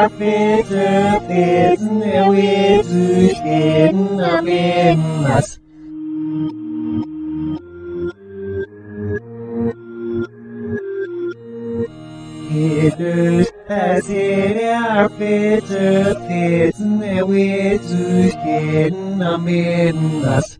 bitte beten wir zu stehen am Ende. It as it bitte beten wir zu stehen am Ende.